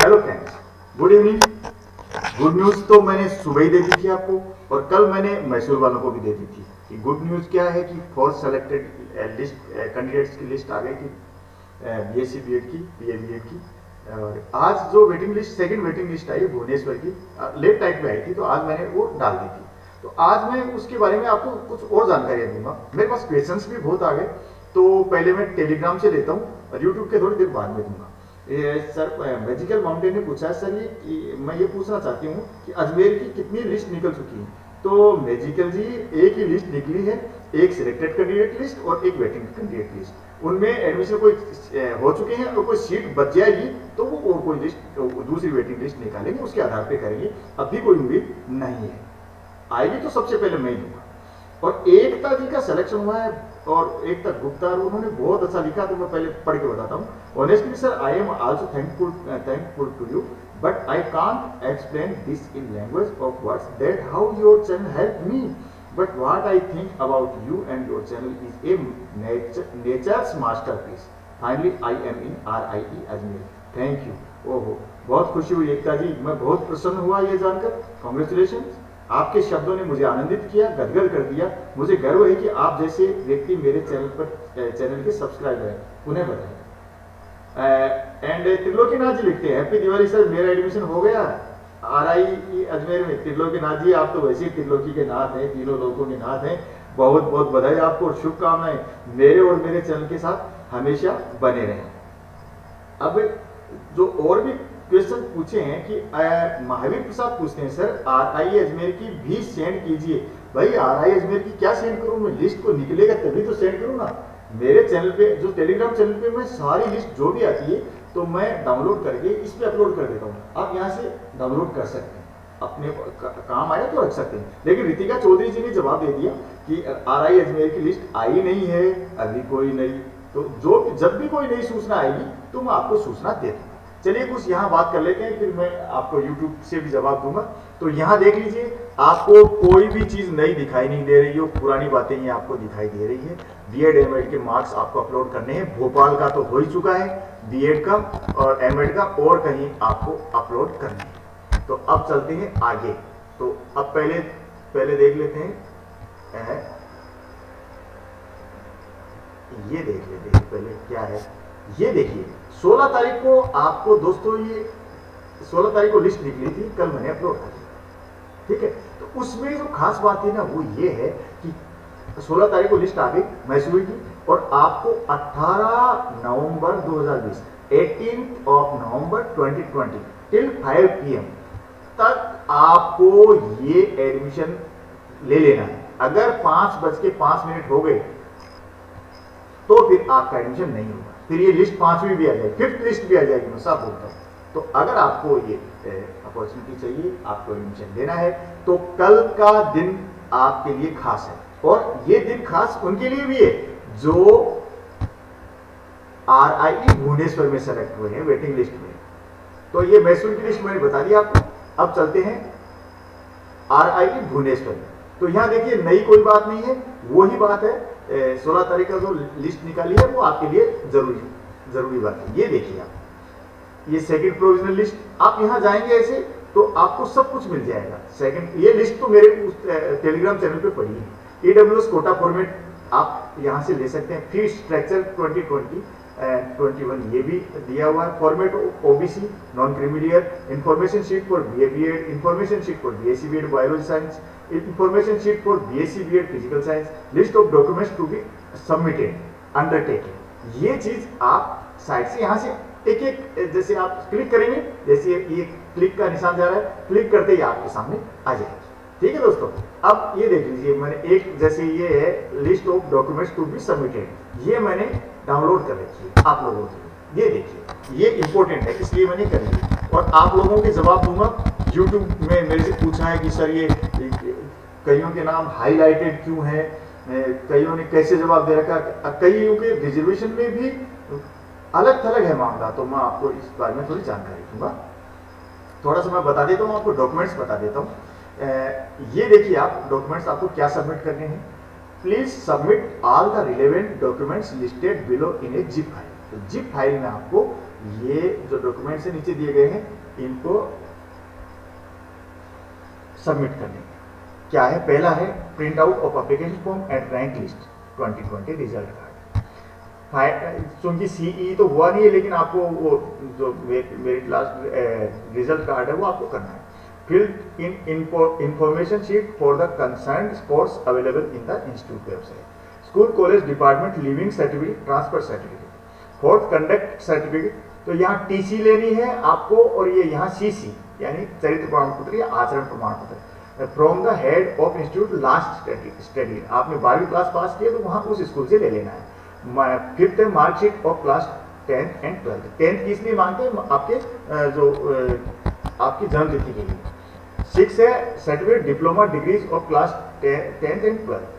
Hello friends, good evening. Good news तो मैंने सुबह ही दे दी थी आपको, और कल मैंने मैसूर वालों को भी दे दी थी कि गुड न्यूज़ क्या है कि फोर्थ सेलेक्टेड लिस्ट कैंडिडेट्स की लिस्ट आ गई थी, बीएससी बीएड की, बीए बीएड की। और आज जो waiting list, second waiting list आई भुवनेश्वर की, लेट टाइम में आई थी, तो आज मैंने वो डाल दी थी। तो आज मैं उसके बारे में आपको कुछ और जानकारियाँ दूंगा। मेरे पास क्वेश्चंस भी बहुत आ गए, तो पहले मैं टेलीग्राम से लेता हूँ और यूट्यूब के थोड़ी देर बाद में दूंगा। सर, मैजिकल माउंटेन ने पूछा है, सर ये मैं ये पूछना चाहती हूँ कि अजमेर की कितनी लिस्ट निकल चुकी है। तो मैजिकल जी, एक ही लिस्ट निकली है, एक सिलेक्टेड कैंडिडेट लिस्ट और एक वेटिंग कैंडिडेट लिस्ट। उनमें एडमिशन कोई हो चुके हैं और कोई सीट बच जाएगी तो वो और कोई लिस्ट, दूसरी वेटिंग लिस्ट निकालेंगे, उसके आधार पे करेंगे। अभी कोई उम्मीद नहीं है, आएगी तो सबसे पहले मैं ही दूंगा। और एकता जी का सिलेक्शन हुआ है, और एकता गुप्ता, उन्होंने बहुत अच्छा लिखा, तो मैं पहले पढ़ के बताता हूँ। Honestly sir, I am also thankful to you, but I can't explain this in language of words that how your channel help me, but what I think about you and your channel is a nature's masterpiece. Finally I am in RIE Ajmer, thank you. ओहो, बहुत खुशी हुई एकता जी, मैं बहुत प्रसन्न हुआ ये जानकर। कॉन्ग्रेचुलेशन, आपके शब्दों ने मुझे आनंदित किया, गदगद कर दिया। मुझे गर्व है कि आप जैसे व्यक्ति मेरे चैनल के सब्सक्राइबर हैं। उन्हें बताएं। एंड त्रिलोकीनाथ जी लिखते हैं, हैप्पी दिवाली सर, मेरा एडमिशन हो गया RIE अजमेर में। त्रिलोकीनाथ जी, आप तो वैसे ही त्रिलोकी के नाथ हैं, तीनों लोगों के नाथ हैं। बहुत बहुत बधाई आपको और शुभकामनाएं मेरे और मेरे चैनल के साथ हमेशा बने रहें। अब जो और भी क्वेश्चन पूछे हैं कि महावीर प्रसाद पूछते हैं, सर RIE अजमेर की भी सेंड कीजिए। भाई RIE अजमेर की क्या सेंड करूं मैं, लिस्ट को निकलेगा तभी तो सेंड करूं ना। मेरे चैनल पे, जो टेलीग्राम चैनल पे, मैं सारी लिस्ट जो भी आती है तो मैं डाउनलोड करके इस पे अपलोड कर देता हूँ। आप यहाँ से डाउनलोड कर सकते हैं, अपने काम आया तो रख सकते हैं। लेकिन रितिका चौधरी जी ने जवाब दे दिया कि RIE अजमेर की लिस्ट आई नहीं है, अभी कोई नहीं। तो जब भी कोई नई सूचना आएगी तो मैं आपको सूचना दे दूंगा। चलिए कुछ यहाँ बात कर लेते हैं, फिर मैं आपको YouTube से भी जवाब दूंगा। तो यहाँ देख लीजिए, आपको कोई भी चीज नई दिखाई नहीं दे रही हो, पुरानी बातें ही आपको दिखाई दे रही है। BEd MAd के मार्क्स आपको अपलोड करने हैं। भोपाल का तो हो ही चुका है, BEd का और MAd का और कहीं आपको अपलोड करने हैं। तो अब चलते हैं आगे। तो अब पहले देख लेते हैं, ये देख लेते हैं पहले क्या है। ये देखिए, 16 तारीख को आपको दोस्तों, ये 16 तारीख को लिस्ट निकली थी, कल मैंने अपलोड कर दी, ठीक है। तो उसमें जो खास बात है ना, वो ये है कि 16 तारीख को लिस्ट आ गई मैसूर की, और आपको 18 नवंबर 2020, 18 नवंबर 2020 टिल 5 PM तक आपको ये एडमिशन ले लेना है। अगर 5:05 हो गए तो फिर आपका एडमिशन नहीं होगा, फिर ये लिस्ट 5वीं भी आ जाएगी, 5th लिस्ट भी आ जाएगी, मैं सब बोलता हूँ। तो अगर आपको ये अपॉर्चुनिटी चाहिए, आपको एडमिशन लेना है, तो कल का दिन आपके लिए खास है। और ये दिन खास उनके लिए भी है जो RIE भुवनेश्वर में सेलेक्ट हुए हैं वेटिंग लिस्ट में। तो ये मैसूर की लिस्ट मैंने बता दी आपको। अब चलते हैं RIE भुवनेश्वर में। तो यहां देखिए, नई कोई बात नहीं है, वही बात है। 16 तारीख का जो लिस्ट निकाली है वो आपके लिए जरूरी बात है। ये देखिए आप, ये सेकंड प्रोविजनल लिस्ट, आप यहां जाएंगे ऐसे तो आपको सब कुछ मिल जाएगा। सेकंड, ये लिस्ट तो मेरे टेलीग्राम चैनल पे पड़ी है। EWS कोटा फॉर्मेट आप यहां से ले सकते हैं। फीस स्ट्रक्चर 2020-21 ये भी दिया हुआ है। Format OBC, non creamy layer, information sheet for BA BEd, information sheet for BSc BEd biology science, information sheet for BSc BEd physical science, list of documents to be submitted, undertaking. ये चीज आप side से यहाँ से एक जैसे आप click करेंगे, जैसे ये क्लिक का निशान जा रहा है, क्लिक करते ही आपके सामने आ जाएगा। ठीक है दोस्तों, अब ये देख लीजिए, मैंने एक, जैसे ये है list of documents to be submitted, ये मैंने डाउनलोड कर रखी है आप लोगों के लिए। ये देखिए, ये इंपॉर्टेंट है, इसलिए मैंने कर ली और आप लोगों के जवाब दूंगा। यूट्यूब में मेरे से पूछा है कि सर ये कईयों के नाम हाईलाइटेड क्यों है, कईयों ने कैसे जवाब दे रखा, कईयों के रिजर्वेशन में भी अलग थलग है मामला। तो मैं आपको इस बारे में थोड़ी जानकारी दूंगा। थोड़ा सा मैं बता देता हूँ आपको, डॉक्यूमेंट्स बता देता हूँ। ये देखिए आप, डॉक्यूमेंट्स आपको क्या सबमिट करने हैं। Please submit all the relevant documents listed below in A zip file. तो जिप फाइल में आपको ये जो डॉक्यूमेंट्स नीचे दिए गए हैं इनको सबमिट करने क्या है। पहला है print out of application form and rank list 2020 result card. क्योंकि सीई तो हुआ नहीं है, लेकिन आपको वो जो मेरिट लास्ट रिजल्ट कार्ड है वो आपको करना है। Filled in information sheet for the concern sports available in the institute website. School college department leaving certificate, transfer certificate. Fourth conduct certificate, तो यहाँ टीसी लेनी है आपको, और ये यहाँ सीसी यानी चरित्र प्रमाण पत्र या आचरण प्रमाण पत्र from the head of institute last study. आपने 12वीं क्लास पास किया तो वहाँ उस स्कूल से ले लेना है। फिफ्थ है marksheet of class 10th and 12th। 10th किस लिए मांगते हैं? आपके जो आपकी जन्म तिथि के लिए। 6 है certificate diploma degrees of class 10th and 12th।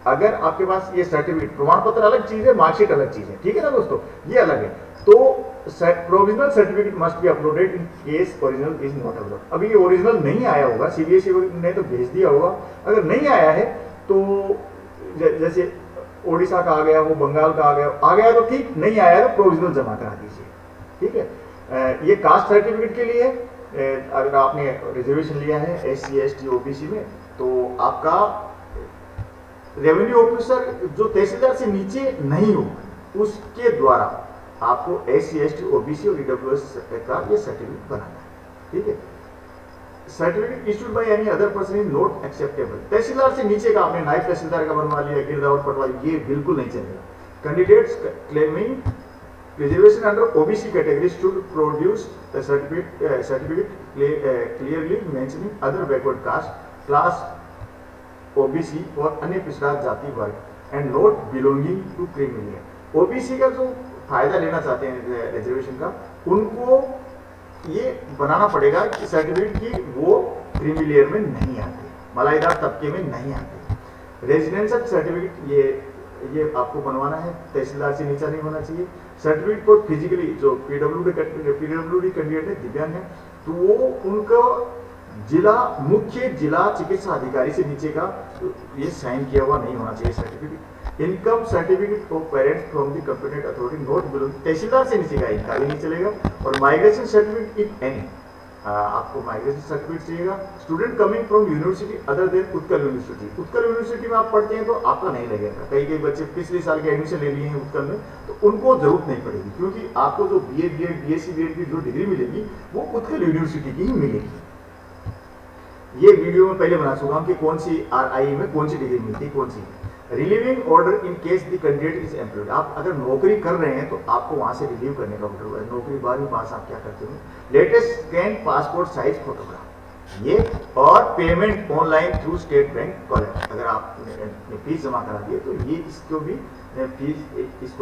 अगर आपके पास ये सर्टिफिकेट, प्रमाण पत्र अलग चीज है, मार्कशीट अलग चीज है, ठीक है ना दोस्तों, ये अलग है। तो provisional certificate must be uploaded in case original is not available. अभी ये ओरिजिनल नहीं आया होगा, सीबीएसई ने तो भेज दिया होगा। अगर नहीं आया है तो जैसे ओडिशा का आ गया हो, बंगाल का आ गया तो ठीक, नहीं आया तो प्रोविजनल जमा करा दीजिए, ठीक है। ये कास्ट सर्टिफिकेट के लिए, अगर आपने रिजर्वेशन लिया है SC ST OBC में, तो आपका रेवेन्यू ऑफिसर जो तहसीलदार से नीचे नहीं हो उसके द्वारा आपको SC ST OBC और EWS का ये सर्टिफिकेट बनाना है, ठीक है। Certificate issued by any other person is not acceptable. Tehsildar से नीचे का आपने नायब तहसीलदार का बनवा लिया, गिरदावर पटवारी, ये बिल्कुल नहीं चलेगा। Candidates claiming reservation under OBC category should produce the certificate clearly mentioning other backward caste, class OBC और अन्य पिछड़ा जाति वर्ग and not belonging to creamy. OBC का जो फायदा लेना चाहते हैं रिजर्वेशन का, उनको ये बनाना पड़ेगा कि सर्टिफिकेट की वो क्रीमी लेयर में नहीं आते, मलाईदार तबके में नहीं आते। रेजिडेंशियल सर्टिफिकेट ये आपको बनवाना है, तहसीलदार से नीचा नहीं होना चाहिए। सर्टिफिकेट को फिजिकली जो PWD कैंडिडेट है, दिव्यांग है, तो वो उनको मुख्य जिला चिकित्सा अधिकारी से नीचे का ये साइन किया हुआ नहीं होना चाहिए certificate. Income certificate of parents from the competent authority not belong, tehsildar से नीचे का इनका भी नहीं चलेगा। और माइग्रेशन सर्टिफिकेट इफ एनी, आपको माइग्रेशन सर्टिफिकेट चाहिएगा। Student coming from university other than Utkal university, Utkal university में आप पढ़ते हैं तो आपका नहीं लगेगा। कई बच्चे पिछले साल के एडमिशन ले लिए हैं उत्कल में, तो उनको जरूरत नहीं पड़ेगी, क्योंकि आपको जो BA BEd BSc BEd की जो डिग्री मिलेगी वो उत्कल यूनिवर्सिटी की ही मिलेगी। ये वीडियो में पहले बना चुका हूं कि कौन सी RI में कौन सी डिग्री मिलती है, कौन सी। Relieving order in case the candidate is employed, आप अगर नौकरी कर रहे हैं तो आपको वहां से रिलीव करने का ऑर्डर हुआ है। नौकरी 12वीं पास आप क्या करते हो। Latest scan passport size photograph, ये और payment online through state bank college. अगर आपने फीस जमा करा दी है तो ये इसको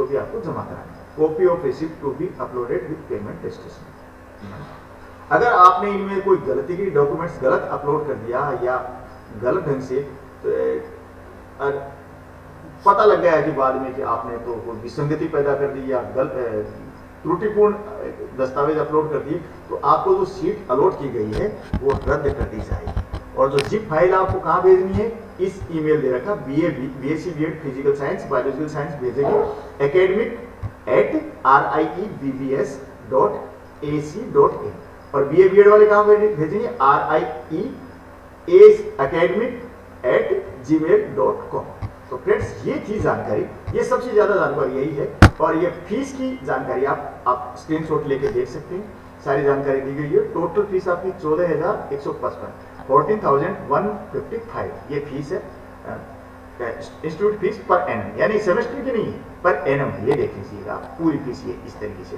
भी आपको जमा कराना है। Copy of receipt to be uploaded with payment registration. अगर आपने इनमें कोई गलती की, डॉक्यूमेंट्स गलत अपलोड कर दिया या गलत ढंग से, तो पता लग गया कि बाद में कि आपने तो कोई विसंगति पैदा कर दी या त्रुटिपूर्ण दस्तावेज अपलोड कर दिए, तो आपको जो सीट अलॉट की गई है वो रद्द कर दी जाएगी। और जो जिप फाइल आपको कहाँ भेजनी है, इस ईमेल दे रखा BSc BEd physical science biological science भेजेंगे academic@riebs.ac.in। और BA BEd वाले कहाँ भेजेंगे, riesacademic@gmail.com। तो फ्रेंड्स ये थी जानकारी, ये सबसे ज्यादा जानकारी यही है। और ये फीस की जानकारी आप स्क्रीनशॉट लेके देख सकते हैं, सारी जानकारी दी गई है। टोटल फीस आपकी 14,155, 14,155 ये फीस है। इंस्टीट्यूट फीस पर एनम, यानी सेमेस्टर की नहीं है, पर एनम, ये देख लीजिएगा पूरी फीस ये इस तरीके से।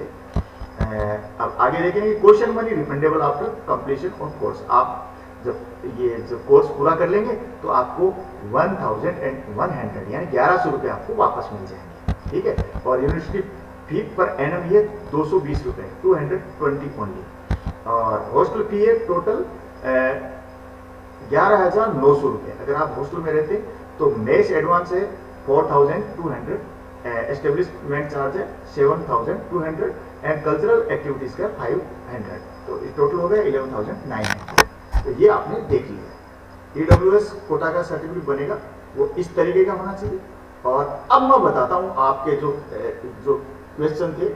अब आगे देखेंगे question money refundable after completion of course. आप जब कोर्स पूरा कर लेंगे तो आपको 1,100 यानी 1100 रुपये आपको वापस मिल जाएंगे, ठीक है। और यूनिवर्सिटी फी पर एनम ये 220 रुपये, 220 ओनली। और हॉस्टल फी है टोटल 11,900 रुपये। अगर आप हॉस्टल में रहते तो मेस एडवांस है 4,200, एस्टेब्लिशमेंट चार्ज है 7,200 एंड कल्चरल एक्टिविटीज का 500, तो टोटल हो गया 11,900। तो ये आपने देख लिया। EWS कोटा का सर्टिफिकेट बनेगा वो इस तरीके का होना चाहिए। और अब मैं बताता हूँ आपके जो क्वेश्चन थे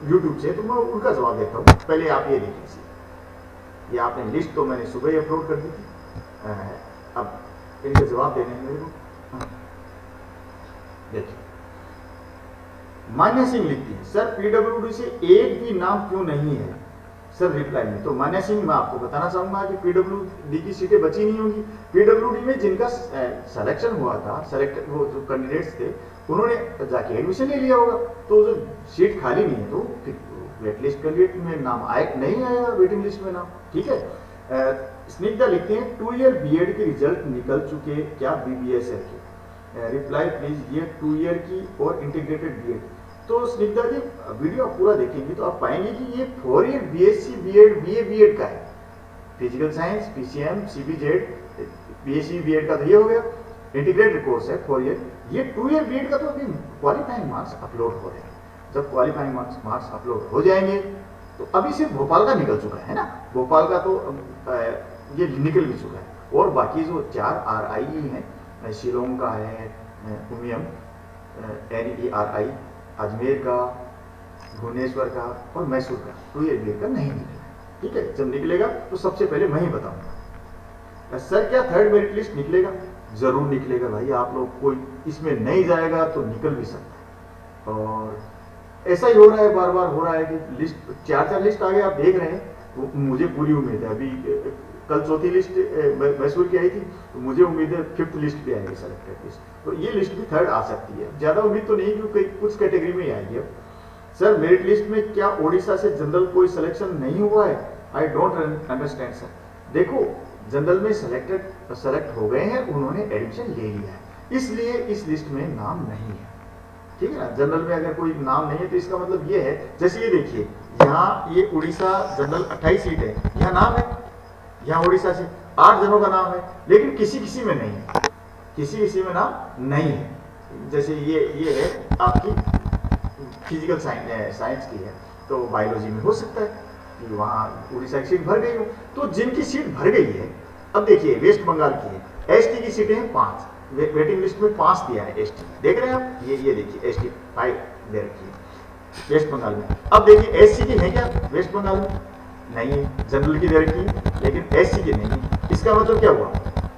यूट्यूब से, तो मैं उनका जवाब देता हूँ। पहले आप ये देखिए, ये आपने लिस्ट तो मैंने सुबह ही अपलोड कर दी थी, अब इनके जवाब देने हैं मेरे को। देखिए, मान्या सिंह लिखती है, सर पीडब्ल्यूडी से एक भी नाम क्यों नहीं है सर रिप्लाई में। तो मान्या सिंह, मैं आपको बताना चाहूंगा कि पीडब्ल्यूडी की सीटें बची नहीं होंगी। पीडब्ल्यूडी में जिनका सिलेक्शन हुआ था, सेलेक्टेड वो जो कैंडिडेट्स थे, उन्होंने जाके एडमिशन ले लिया होगा, तो जो सीट खाली नहीं है तो वेट लिस्ट कैंडिडेट में नाम आए, नहीं आएगा वेटिंग लिस्ट में नाम, ठीक है। स्निग्धा लिखते हैं 2 ईयर बीएड के रिजल्ट निकल चुके क्या बीबीएसएल के, रिप्लाई प्लीज, ये 2 ईयर की और इंटीग्रेटेड बीएड। तो स्निग्धा जी, वीडियो आप पूरा देखेंगे तो आप पाएंगे कि ये 4 year BSc BEd BA BEd का है, physical science, PCM, CBZ, BSc BEd का तो ये हो गया, इंटीग्रेटेड कोर्स है 4 ईयर। ये 2 ईयर बीएड का तो अभी क्वालिफाइंग मार्क्स अपलोड हो रहे हैं। जब क्वालिफाइंग मार्क्स अपलोड हो जाएंगे तो अभी सिर्फ भोपाल का निकल चुका है ना, भोपाल का तो ये निकल भी चुका है, और बाकी जो 4 आरआई हैं, शिलोंग का है, उमियम, NERI, अजमेर का, भुवनेश्वर का और मैसूर का, 2 ईयर बीएड का नहीं निकला, ठीक है। जब निकलेगा तो सबसे पहले मैं ही बताऊंगा। सर क्या थर्ड मेरिट लिस्ट निकलेगा? जरूर निकलेगा भाई, आप लोग कोई इसमें नहीं जाएगा तो निकल भी सकता है, और ऐसा ही हो रहा है, बार बार हो रहा है कि लिस्ट 4 लिस्ट आगे आप देख रहे हैं, तो मुझे पूरी उम्मीद है, अभी कल चौथी लिस्ट मैसूर की आई थी, तो मुझे उम्मीद है 5th लिस्ट भी आएगी, सेलेक्टेड लिस्ट, तो ये लिस्ट भी थर्ड आ सकती है। ज्यादा उम्मीद तो नहीं, क्योंकि कुछ कैटेगरी में ही आएगी। अब सर मेरिट लिस्ट में क्या ओडिशा से जनरल कोई सिलेक्शन नहीं हुआ है? I don't understand sir. देखो, जनरल में सेलेक्ट हो गए हैं, उन्होंने एडमिशन ले लिया है, इसलिए इस लिस्ट में नाम नहीं है, ठीक है ना। जनरल में अगर कोई नाम नहीं है तो इसका मतलब ये है, जैसे ये देखिए, यहाँ ये उड़ीसा जनरल 28 सीट है, यहाँ नाम है, यहाँ उड़ीसा से 8 जनों का नाम है, लेकिन किसी किसी में नहीं है, किसी किसी में नाम नहीं है। जैसे ये है आपकी फिजिकल साइंस की है, तो बायोलॉजी में हो सकता है कि वहाँ उड़ीसा की सीट भर गई हो। तो जिनकी सीट भर गई है, अब देखिए वेस्ट बंगाल की है, एसटी की सीटें हैं 5, वेटिंग लिस्ट में 5 दिया है एसटी, देख रहे हैं आप, ये देखिए एसटी 5 दे रखी है वेस्ट बंगाल में। अब देखिए एससी की है क्या वेस्ट बंगाल में? नहीं है, जनरल की दे रखी है, लेकिन एससी की नहीं है। इसका मतलब क्या हुआ?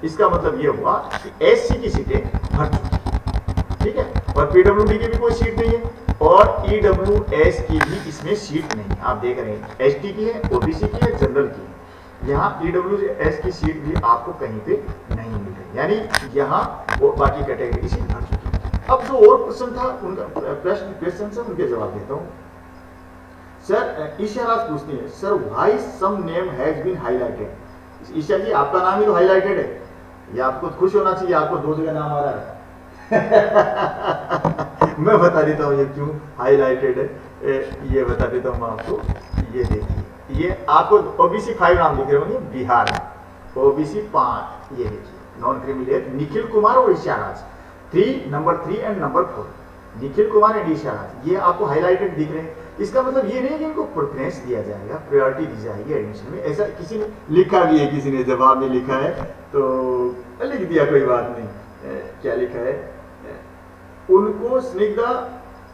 इसका मतलब ये हुआ कि एससी की सीटें भर चुकी, ठीक है, और पीडब्ल्यूडी की भी कोई सीट नहीं है, और ईडब्ल्यूएस की भी इसमें सीट नहीं है। आप देख रहे हैं एसटी की है, ओबीसी की है, जनरल की है, यहाँ ईडब्ल्यूएस की सीट भी आपको कहीं पे नहीं मिल रही, यानी यहाँ बाकी कैटेगरी की सीट भर चुकी है। अब जो और प्रश्न था, उनका क्वेश्चन से उनके जवाब देता हूँ। सर ईशा राज पूछती है, sir why some name has been highlighted. Isha ji, आपका नाम ही तो हाईलाइटेड है, ये आपको खुश होना चाहिए, आपको 2 जगह नाम आ रहा है। मैं बता देता हूँ ये क्यों हाईलाइटेड है, ये बता देता हूँ मैं आपको। ये देखिए, ये आपको ओबीसी 5 नाम दिख रहे होंगे बिहार में, ओबीसी 5, ये देखिए नॉन क्रिमिलेयर निखिल कुमार और Isha Raj, number 3 and number 4, Nikhil Kumar and Isha Raj, ये आपको हाईलाइटेड दिख रहे हैं। इसका मतलब ये नहीं कि इनको प्रेफरेंस दिया जाएगा, प्रायोरिटी दी जाएगी एडमिशन में, ऐसा किसी ने लिखा भी है, किसी ने जवाब में लिखा है तो लिख दिया, कोई बात नहीं। क्या लिखा है, उनको स्निग्धा,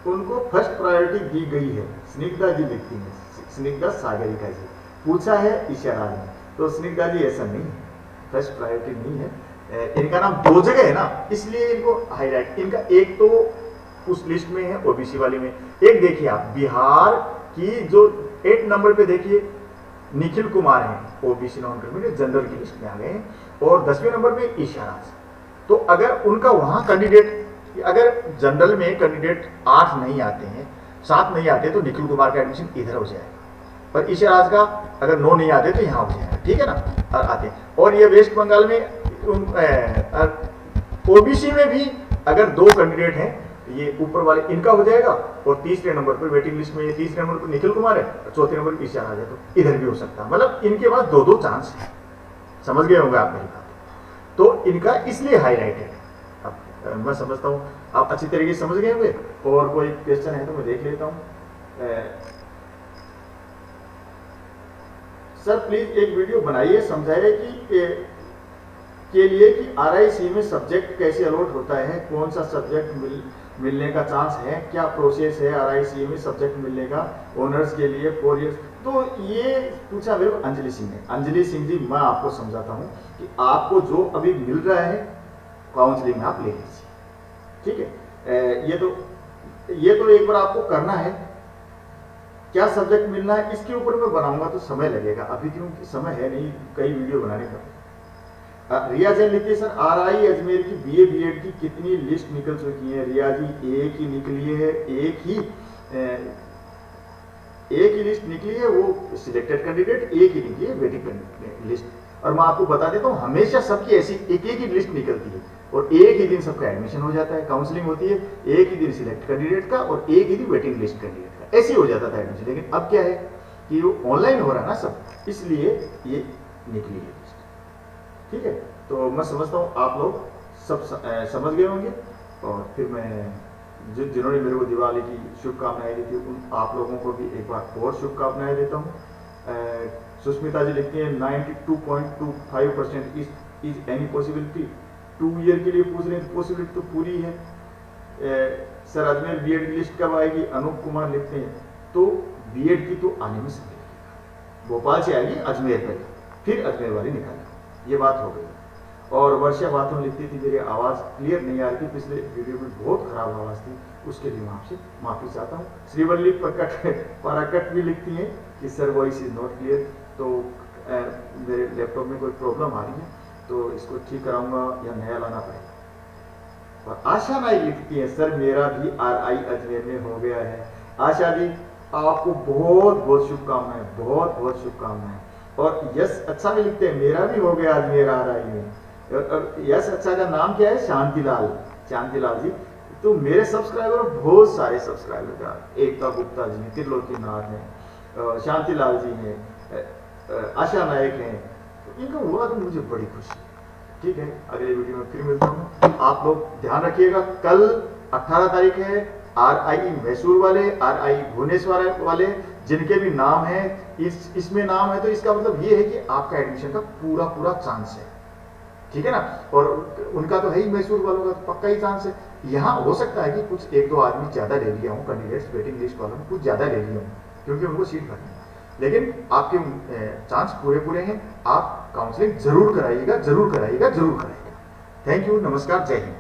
उनको फर्स्ट प्रायोरिटी दी गई है, स्निग्धा जी लिखती है, स्निग्धा सागरिका जी, पूछा है ईशा राज ने, तो स्निग्धा जी ऐसा नहीं है, फर्स्ट प्रायोरिटी नहीं है, इनका नाम 2 जगह है ना, इसलिए इनको हाईलाइट, इनका एक तो उस लिस्ट में है ओबीसी वाली में, एक देखिए आप बिहार की जो 8 नंबर पे देखिए निखिल कुमार हैं, ओबीसी नॉन क्रिमिलेयर जनरल की लिस्ट में आ गए हैं, और 10वें नंबर पे ईशा राज। तो अगर उनका वहां कैंडिडेट, अगर जनरल में कैंडिडेट 8 नहीं आते हैं, 7 नहीं आते, तो निखिल कुमार का एडमिशन इधर हो जाएगा, और ईशा राज का अगर 9 नहीं आते तो यहाँ हो जाएगा, ठीक है ना, आते। और ये वेस्ट बंगाल में ओबीसी में भी अगर 2 कैंडिडेट हैं, ये ऊपर वाले इनका हो जाएगा, और 3रे नंबर पर वेटिंग लिस्ट में 3रे नंबर पर निखिल कुमार है, और 4थे नंबर पर ईशा राज है, तो इधर भी हो सकता है। मतलब इनके पास 2-2 चांस है, समझ गए होंगे आप मेरी बात, तो इनका इसलिए हाईलाइटेड है। अब मैं समझता हूँ आप अच्छी तरीके से समझ गए होंगे, और कोई क्वेश्चन है तो मैं देख लेता हूँ। सर प्लीज एक वीडियो बनाइए, समझाइए कि के लिए कि आरआईसी में सब्जेक्ट कैसे अलॉट होता है, कौन सा सब्जेक्ट मिलने का चांस है, क्या प्रोसेस है RICA में सब्जेक्ट मिलने का ऑनर्स के लिए 4 इयर्स। तो ये पूछा मेरे को अंजलि सिंह ने। अंजलि सिंह जी, मैं आपको समझाता हूँ कि आपको जो अभी मिल रहा है काउंसलिंग में आप ले लीजिए, ठीक है। ये तो एक बार आपको करना है। क्या सब्जेक्ट मिलना है इसके ऊपर मैं बनाऊंगा तो समय लगेगा, अभी क्योंकि समय है नहीं कई वीडियो बनाने का। रिया जैन लिखती है, सर RI अजमेर की BA BEd की कितनी लिस्ट निकल चुकी है? रिया जी, एक ही निकली है, एक ही लिस्ट निकली है, वो सिलेक्टेड कैंडिडेट एक ही निकली है, वेटिंग लिस्ट। और मैं आपको बता देता हूँ, हमेशा सबकी ऐसी एक ही लिस्ट निकलती है और एक ही दिन सबका एडमिशन हो जाता है। काउंसलिंग होती है एक ही दिन सिलेक्ट कैंडिडेट का और एक ही दिन वेटिंग लिस्ट कैंडिडेट का, ऐसे ही हो जाता था एडमिशन। लेकिन अब क्या है कि वो ऑनलाइन हो रहा है ना सब, इसलिए ये निकली है लिस्ट, ठीक है। तो मैं समझता हूँ आप लोग सब समझ गए होंगे। और फिर मैं जिन्होंने मेरे को दिवाली की शुभकामनाएं दी थी उन आप लोगों को भी एक बार और शुभकामनाएं देता हूँ। सुष्मिता जी लिखती हैं 92.25% इज एनी पॉसिबिलिटी। 2 ईयर के लिए पूछ रहे हैं, पॉसिबिलिटी तो पूरी है। सर अजमेर BEd की लिस्ट कब आएगी? अनूप कुमार लिखते हैं, तो BEd की तो आने में समय लगेगा, भोपाल से आएगी अजमेर पर, फिर अजमेर वाली निकालेंगे, ये बात हो गई। और वर्षा बाथरूम लिखती थी मेरी आवाज़ क्लियर नहीं आ रही थी, पिछले वीडियो में बहुत खराब आवाज़ थी, उसके लिए मैं आपसे माफ़ी चाहता हूँ। श्रीवल्ली पराकट भी लिखती हैं कि sir voice is not clear. तो मेरे लैपटॉप में कोई प्रॉब्लम आ रही है तो इसको ठीक कराऊंगा या नया लाना पड़ेगा। और आशा नाइक लिखती है, सर मेरा भी RI अजमेर में हो गया है। आशा जी, आपको बहुत बहुत शुभकामनाएं, बहुत बहुत शुभकामनाएं। और यश अच्छा भी लिखते हैं, मेरा भी हो गया अजमेर RI में। और यश अच्छा का नाम क्या है? शांतिलाल। शांतिलाल जी, तो मेरे सब्सक्राइबर बहुत सारे सब्सक्राइबर का, एकता गुप्ता जी हैं, त्रिलोकीनाथ हैं, शांतिलाल जी हैं, आशा नायक हैं, तो इनका हुआ तो मुझे बड़ी खुशी है। ठीक है, अगले वीडियो में फिर मिलता हूँ। आप लोग ध्यान रखिएगा, कल 18 तारीख है। RI मैसूर वाले, RI भुवनेश्वर वाले जिनके भी नाम है, इसमें नाम है, तो इसका मतलब ये है कि आपका एडमिशन का पूरा पूरा चांस है, ठीक है ना। और उनका तो है ही, मैसूर वालों का तो पक्का ही चांस है। यहाँ हो सकता है कि कुछ 1-2 आदमी ज्यादा ले लिया हूँ, कैंडिडेट्स वेटिंग लिस्ट वालों में कुछ ज्यादा ले लिया हूँ क्योंकि उनको सीट भरनी है, लेकिन आपके चांस पूरे पूरे हैं। आप काउंसलिंग जरूर कराइएगा, जरूर कराइएगा, जरूर कराइएगा। थैंक यू, नमस्कार, जय हिंद।